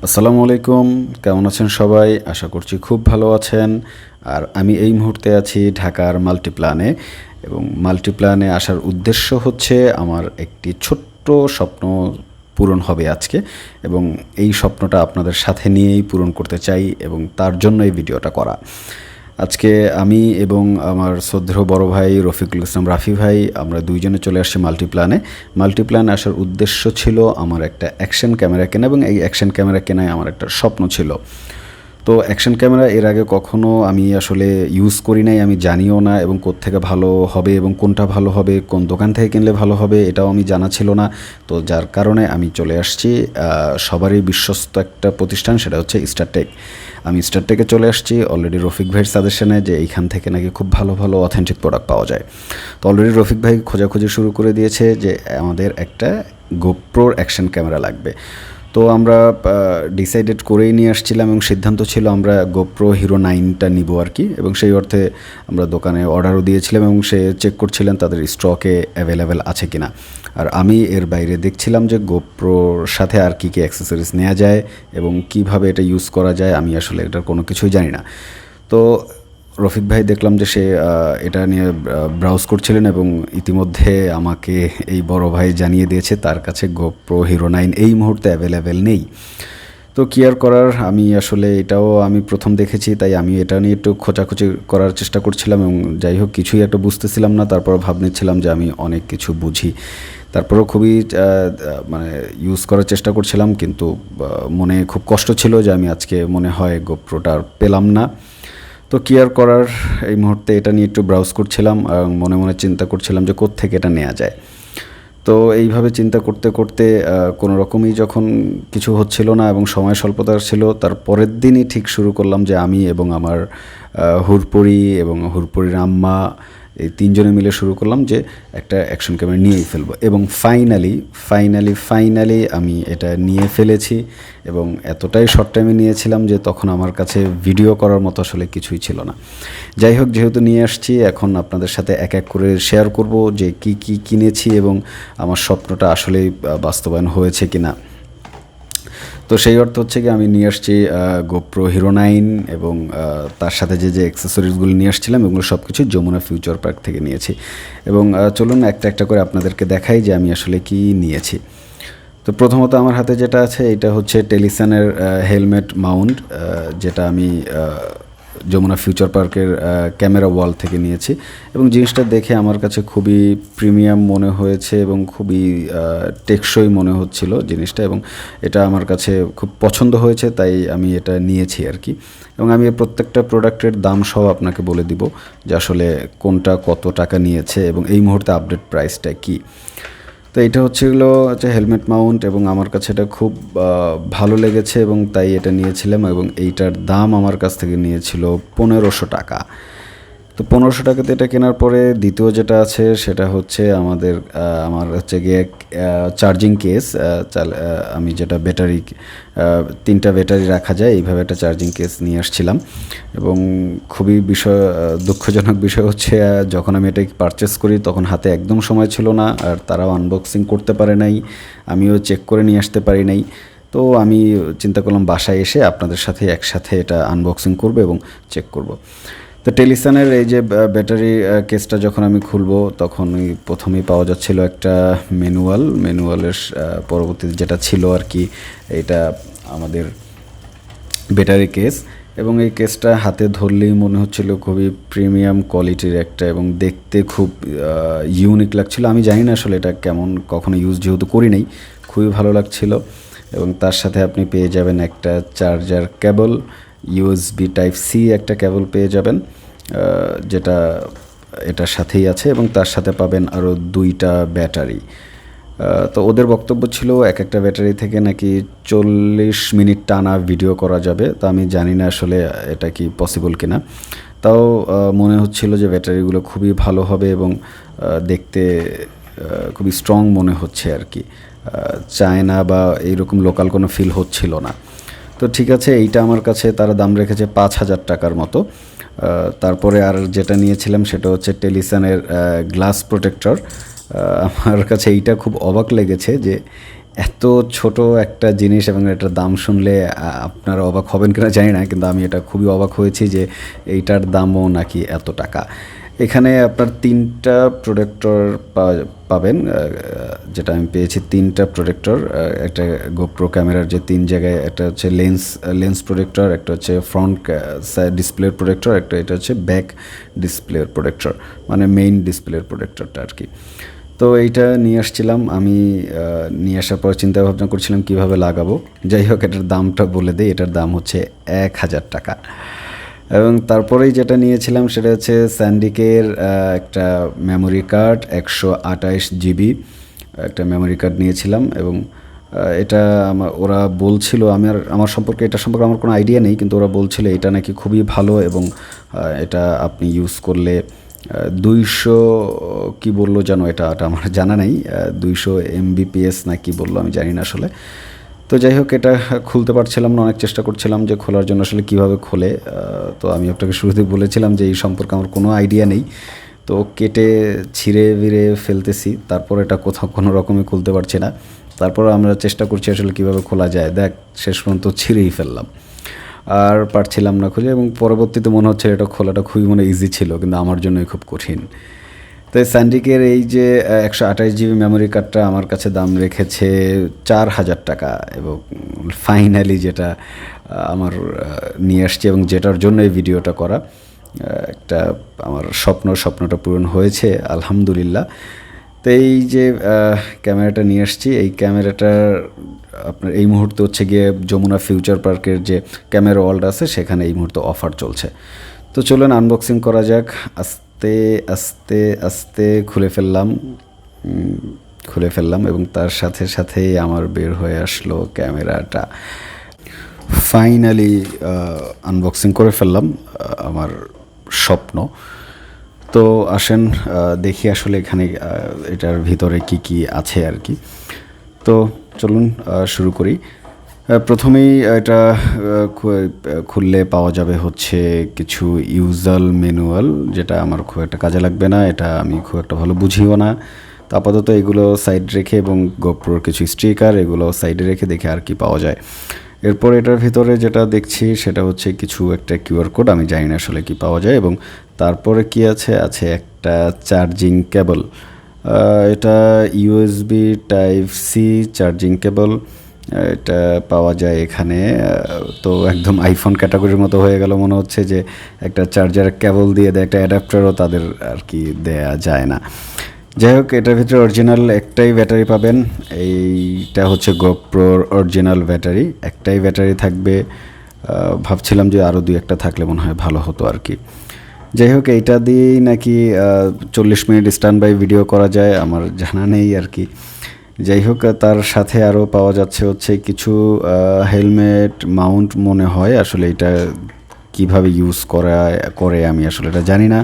আসসালামু আলাইকুম, কেমন আছেন সবাই? আশা করছি খুব ভালো আছেন। আর আমি এই মুহূর্তে আছি ঢাকার মাল্টিপ্লানে, এবং মাল্টিপ্লানে আসার উদ্দেশ্য হচ্ছে আমার একটি ছোট্ট স্বপ্ন পূরণ হবে আজকে, এবং এই স্বপ্নটা আপনাদের সাথে নিয়েই পূরণ করতে চাই, এবং তার জন্য এই ভিডিওটা করা। আজকে আমি এবং আমার শ্রদ্ধেয় বড় ভাই রফিকুল ইসলাম রাফি ভাই, আমরা দুইজনে চলে আসছি মাল্টিপ্লানে আসার উদ্দেশ্য ছিল আমার একটা অ্যাকশন ক্যামেরা কেনা, এবং এই অ্যাকশন ক্যামেরা কেনাই আমার একটা স্বপ্ন ছিল। তো অ্যাকশন ক্যামেরা এর আগে কখনো আমি আসলে ইউজ করি নাই, আমি জানিও না, এবং কোত্থেকে ভালো হবে এবং কোনটা ভালো হবে, কোন দোকান থেকে কিনলে ভালো হবে এটাও আমি জানা ছিল না। তো যার কারণে আমি চলে আসছি সবারই বিশ্বস্ত একটা প্রতিষ্ঠান, সেটা হচ্ছে স্টারটেক। আমি স্টারটেকে চলে আসছি অলরেডি রফিক ভাইয়ের সাজেশনে, যে এইখান থেকে নাকি খুব ভালো ভালো অথেন্টিক প্রোডাক্ট পাওয়া যায়। তো অলরেডি রফিক ভাই খোঁজাখুঁজি শুরু করে দিয়েছে যে আমাদের একটা গোপ্রোর অ্যাকশন ক্যামেরা লাগবে। তো আমরা ডিসাইডেড করেই নিয়ে আসছিলাম, এবং সিদ্ধান্ত ছিল আমরা গোপ্রো হিরো 9টা নিব আর কি, এবং সেই অর্থে আমরা দোকানে অর্ডারও দিয়েছিলাম, এবং সে চেক করছিলেন তাদের স্টকে অ্যাভেলেবেল আছে কিনা। আর আমি এর বাইরে দেখছিলাম যে গোপ্রোর সাথে আর কী কী অ্যাক্সেসরিজ নেওয়া যায় এবং কিভাবে এটা ইউজ করা যায়, আমি আসলে এটার কোনো কিছুই জানি না। তো রফিক ভাই দেখলাম যে সে এটা নিয়ে ব্রাউজ করছিলেন, এবং ইতিমধ্যে আমাকে এই বড় ভাই জানিয়ে দিয়েছে তার কাছে গোপ্রো হিরো 9 এই মুহূর্তে অ্যাভেলেবেল নেই। তো কি আর করার, আমি আসলে এটাও আমি প্রথম দেখেছি, তাই আমি এটা নিয়ে একটু খোঁচাখুচি করার চেষ্টা করছিলাম, এবং যাই হোক কিছুই একটা বুঝতেছিলাম না। তারপর ভাবছিলাম যে আমি অনেক কিছু বুঝি, তারপরেও খুবই মানে ইউজ করার চেষ্টা করছিলাম, কিন্তু মনে খুব কষ্ট ছিল যে আমি আজকে মনে হয় গোপ্রোটা পেলাম না। তো কি আর করার, এই মুহূর্তে এটা নিয়ে একটু ব্রাউজ করছিলাম, আর মনে মনে চিন্তা করছিলাম যে কোত্থেকে এটা নেওয়া যায়। তো এইভাবে চিন্তা করতে করতে কোনো রকমই যখন কিছু হচ্ছিল না এবং সময় স্বল্পতা ছিল, তার পরের দিনই ঠিক শুরু করলাম যে আমি এবং আমার হুরপড়ি এবং হুরপড়ির আম্মা, এই তিনজনে মিলে শুরু করলাম যে একটা অ্যাকশন ক্যামেরা নিয়েই ফেলবো, এবং ফাইনালি আমি এটা নিয়ে ফেলেছি। এবং এতটাই শর্ট টাইমে নিয়েছিলাম যে তখন আমার কাছে ভিডিও করার মতো আসলে কিছুই ছিল না। যাই হোক, যেহেতু নিয়ে আসছি, এখন আপনাদের সাথে এক এক করে শেয়ার করব যে কি কি কিনেছি এবং আমার স্বপ্নটা আসলেই বাস্তবায়ন হয়েছে কিনা। তো সেই অর্থ হচ্ছে কি, আমি নিয়ে আসছি গোপ্রো হিরো 9, এবং তার সাথে যে যে অ্যাক্সেসরিজগুলো নিয়ে আসছিলাম এগুলো সব কিছু যমুনা ফিউচার পার্ক থেকে নিয়েছি। এবং চলুন একটা একটা করে আপনাদেরকে দেখাই যে আমি আসলে কি নিয়েছি। তো প্রথমত আমার হাতে যেটা আছে এটা হচ্ছে টেলিসনের হেলমেট মাউন্ট, যেটা আমি যমুনা ফিউচার পার্কের ক্যামেরা ওয়াল থেকে নিয়েছি, এবং জিনিসটা দেখে আমার কাছে খুবই প্রিমিয়াম মনে হয়েছে এবং খুবই টেকসই মনে হচ্ছিল জিনিসটা, এবং এটা আমার কাছে খুব পছন্দ হয়েছে, তাই আমি এটা নিয়েছি আর কি। এবং আমি প্রত্যেকটা প্রোডাক্টের দাম সহ আপনাকে বলে দিব যে আসলে কোনটা কত টাকা নিয়েছে এবং এই মুহূর্তে আপডেট প্রাইসটা কী। তো এটা হচ্ছিলো হেলমেট মাউন্ট, এবং আমার কাছে এটা খুব ভালো লেগেছে, এবং তাই এটা নিয়েছিলাম, এবং এইটার দাম আমার কাছ থেকে নিয়েছিল 1500 টাকা। তো 1500 টাকাতে এটা কেনার পরে দ্বিতীয় যেটা আছে সেটা হচ্ছে আমার হচ্ছে গিয়ে চার্জিং কেস। আমি যেটা ব্যাটারি 3টা ব্যাটারি রাখা যায় এইভাবে একটা চার্জিং কেস নিয়ে আসছিলাম, এবং খুবই দুঃখজনক বিষয় হচ্ছে যখন আমি এটা পারচেস করি তখন হাতে একদম সময় ছিল না, আর তারাও আনবক্সিং করতে পারে নাই, আমিও চেক করে নিয়ে আসতে পারি নাই। তো আমি চিন্তা করলাম বাসায় এসে আপনাদের সাথে একসাথে এটা আনবক্সিং করব এবং চেক করব। তো টেলিসনের এই যে ব্যাটারি কেসটা যখন আমি খুলবো তখন প্রথমেই পাওয়া যাচ্ছিল একটা ম্যানুয়ালের পরবর্তীতে যেটা ছিল আর কি, এটা আমাদের ব্যাটারি কেস, এবং এই কেসটা হাতে ধরলেই মনে হচ্ছিল খুবই প্রিমিয়াম কোয়ালিটির একটা, এবং দেখতে খুব ইউনিক লাগছিল। আমি জানি না আসলে এটা কেমন, কখনো ইউজ যেহেতু করি নাই, খুবই ভালো লাগছিল। এবং তার সাথে আপনি পেয়ে যাবেন একটা charger cable, USB type C একটা কেবল পেয়ে যাবেন, যেটা এটার সাথেই আছে, এবং তার সাথে পাবেন আরও 2টা ব্যাটারি। তো ওদের বক্তব্য ছিল এক একটা ব্যাটারি থেকে নাকি 40 মিনিট টানা ভিডিও করা যাবে। তো আমি জানি না আসলে এটা কি পসিবল কিনা, তাও মনে হচ্ছিল যে ব্যাটারিগুলো খুবই ভালো হবে, এবং দেখতে খুবই স্ট্রং মনে হচ্ছে আর কি, চায়না বা এইরকম লোকাল কোনো ফিল হচ্ছিল না। তো ঠিক আছে, এইটা আমার কাছে তারা দাম রেখেছে 5000 টাকার মতো। তারপরে আর যেটা নিয়েছিলাম সেটা হচ্ছে টেলিসনের গ্লাস প্রোটেক্টর। আমার কাছে এইটা খুব অবাক লেগেছে যে এত ছোট একটা জিনিস এবং এটার দাম শুনলে আপনারা অবাক হবেন কিনা জানি না, কিন্তু আমি এটা খুবই অবাক হয়েছি যে এইটার দামও নাকি এত টাকা। এখানে আপনার 3টা প্রোটেক্টর পাবেন, যেটা আমি পেয়েছি 3টা প্রোটেক্টর। একটা গোপ্রো ক্যামেরার যে 3 জায়গায়, একটা হচ্ছে লেন্স প্রোটেক্টর, একটা হচ্ছে ফ্রন্ট ডিসপ্লের প্রোটেক্টর, এটা হচ্ছে ব্যাক ডিসপ্লের প্রোটেক্টর, মানে মেইন ডিসপ্লের প্রোটেক্টরটা আর কি। তো এইটা নিয়ে আসছিলাম আমি, নিয়ে আসার পর চিন্তা ভাবনা করছিলাম কীভাবে লাগাবো। যাই হোক, এটার দামটা বলে দিই, এটার দাম হচ্ছে 1000 টাকা। এবং তারপরেই যেটা নিয়েছিলাম সেটা হচ্ছে স্যান্ডিকের একটা মেমোরি কার্ড, 128 জিবি একটা মেমোরি কার্ড নিয়েছিলাম। এবং এটা ওরা বলছিল, আমার সম্পর্কে, এটা সম্পর্কে আমার কোনো আইডিয়া নেই, কিন্তু ওরা বলছিল এটা নাকি খুবই ভালো এবং এটা আপনি ইউজ করলে 200 কি বললো জানো, এটা আমার জানা নেই, 200 MBPS না কি বললো আমি জানি না আসলে। তো যাই হোক, এটা খুলতে পারছিলাম না, অনেক চেষ্টা করছিলাম যে খোলার জন্য আসলে কীভাবে খোলে। তো আমি আপনাকে শুরুতেই বলেছিলাম যে এই সম্পর্কে আমার কোনো আইডিয়া নেই। তো কেটে ছিঁড়ে বিড়ে ফেলতেছি, তারপর এটা কোথাও কোনো রকমে খুলতে পারছি না। তারপর আমরা চেষ্টা করছি আসলে কীভাবে খোলা যায়, দেখ শেষ পর্যন্ত ছিঁড়েই ফেললাম, আর পারছিলাম না খুঁজে। এবং পরবর্তীতে মনে হচ্ছে এটা খোলাটা খুবই ইজি ছিল, কিন্তু আমার জন্যই খুব কঠিন। তো স্যান্ডিকের এই যে 128 জিবি মেমোরি কার্ডটা আমার কাছে দাম রেখেছে 4000 টাকা। এবং ফাইনালি যেটা আমার নিয়ে আসছে এবং যেটার জন্য এই ভিডিওটা করা, একটা আমার স্বপ্নটা পূরণ হয়েছে আলহামদুলিল্লাহ। তো এই যে ক্যামেরাটা নিয়ে আসছি, এই ক্যামেরাটার আপনার এই মুহূর্তে হচ্ছে গিয়ে যমুনা ফিউচার পার্কের যে ক্যামেরা ওয়ার্ল্ড আছে সেখানে এই মুহূর্তে অফার চলছে। তো চলুন আনবক্সিং করা যাক। আস্তে আস্তে আস্তে খুলে ফেললাম এবং তার সাথে সাথেই আমার বের হয়ে আসলো ক্যামেরাটা। ফাইনালি আনবক্সিং করে ফেললাম আমার স্বপ্ন। তো আসেন দেখি আসলে এখানে এটার ভিতরে কি কি আছে আর কি। তো চলুন শুরু করি। প্রথমেই এটা খুললে পাওয়া যাবে হচ্ছে কিছু ইউজার ম্যানুয়াল, যেটা আমার খুব একটা কাজে লাগবে না, এটা আমি খুব একটা ভালো বুঝিও না। তো আপাতত এগুলো সাইড রেখে এবং গোপ্রোর কিছু স্টিকার এগুলো সাইডে রেখে দেখে আর কি পাওয়া যায়। এরপর এটার ভিতরে যেটা দেখছি সেটা হচ্ছে কিছু একটা কিউআর কোড, আমি জানি না আসলে কি পাওয়া যায়। এবং তারপরে কি আছে একটা চার্জিং কেবল, এটা USB type C charging cable, এটা পাওয়া যায় এখানে। তো একদম আইফোন ক্যাটাগরির মতো হয়ে গেল, মনে হচ্ছে যে একটা চার্জার কেবল দিয়ে দেয়, একটা অ্যাডাপ্টারও তাদের আর কি দেয়া যায় না। যাই হোক, এটার ভিতরে অরিজিনাল একটাই ব্যাটারি পাবেন, এইটা হচ্ছে গোপ্রোর অরিজিনাল ব্যাটারি, একটাই ব্যাটারি থাকবে। ভাবছিলাম যে আরও 2-1টা থাকলে মনে হয় ভালো হতো আর কি। যাই হোক, এইটা দিয়েই নাকি 40 মিনিট স্ট্যান্ড বাই ভিডিও করা যায়, আমার জানা নেই আর কি। যাই হোক, তার সাথে আরও পাওয়া যাচ্ছে হচ্ছে কিছু হেলমেট মাউন্ট মনে হয়, আসলে এটা কিভাবে ইউজ করে আমি আসলে এটা জানি না।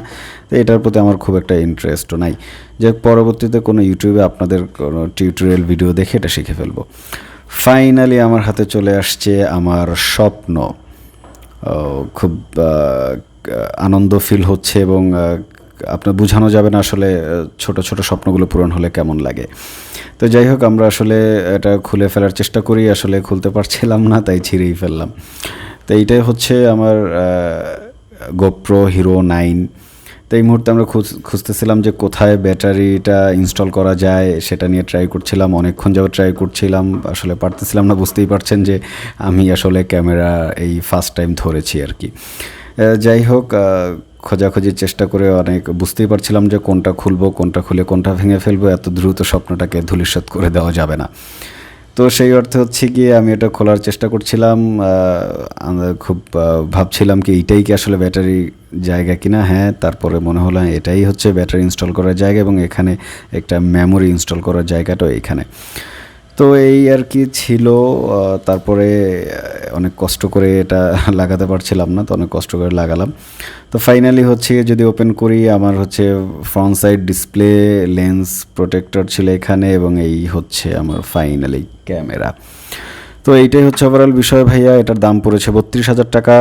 তো এটার প্রতি আমার খুব একটা ইন্টারেস্টও নাই, যে পরবর্তীতে কোনো ইউটিউবে আপনাদের কোনো টিউটোরিয়াল ভিডিও দেখে এটা শিখে ফেলবো। ফাইনালি আমার হাতে চলে আসছে আমার স্বপ্ন। খুব আনন্দ ফিল হচ্ছে এবং আপনার বোঝানো যাবে না আসলে ছোট ছোট স্বপ্নগুলো পূরণ হলে কেমন লাগে। তো যাই হোক, আমরা আসলে এটা খুলে ফেলার চেষ্টা করি, আসলে খুলতে পারছিলাম না, তাই ছিঁড়েই ফেললাম। তো এইটাই হচ্ছে আমার GoPro Hero9। তো এই মুহূর্তে আমরা খুঁজতেছিলাম যে কোথায় ব্যাটারিটা ইনস্টল করা যায়, সেটা নিয়ে ট্রাই করছিলাম, অনেকক্ষণ যাবত ট্রাই করছিলাম, আসলে পারতেছিলাম না। বুঝতেই পারছেন যে আমি আসলে ক্যামেরা এই ফার্স্ট টাইম ধরেছি আর কি। যাই হোক, খোঁজাখুঁজির চেষ্টা করে অনেক বুঝতেই পারছিলাম যে কোনটা খুলবো, কোনটা খুলে কোনটা ভেঙে ফেলবো, এত দ্রুত স্বপ্নটাকে ধূলিসাৎ করে দেওয়া যাবে না। তো সেই অর্থে হচ্ছে গিয়ে আমি এটা খোলার চেষ্টা করছিলাম, খুব ভাবছিলাম কি এইটাই কি আসলে ব্যাটারি জায়গা কিনা। হ্যাঁ, তারপরে মনে হলো এটাই হচ্ছে ব্যাটারি ইনস্টল করার জায়গা এবং এখানে একটা মেমোরি ইনস্টল করার জায়গাটাও এইখানে। তো এই আর কি ছিল। তারপরে অনেক কষ্ট করে এটা লাগাতে পারছিলাম না, তো অনেক কষ্ট করে লাগালাম। তো ফাইনালি হচ্ছে যদি ওপেন করি, আমার হচ্ছে front side display, lens protector ছিল এখানে এবং এই হচ্ছে আমার ফাইনালি ক্যামেরা। তো এইটাই হচ্ছে ওভারঅল বিষয় ভাইয়া। এটার দাম পড়েছে 32,000 টাকা।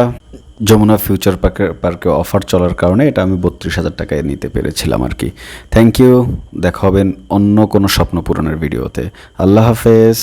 যমুনা ফিউচার পার্কে অফার চলার কারণে এটা আমি 32,000 টাকায় নিতে পেরেছিলাম আর কি। থ্যাংক ইউ, দেখা হবেন অন্য কোনো স্বপ্ন পূরণের ভিডিওতে। আল্লাহ হাফেজ।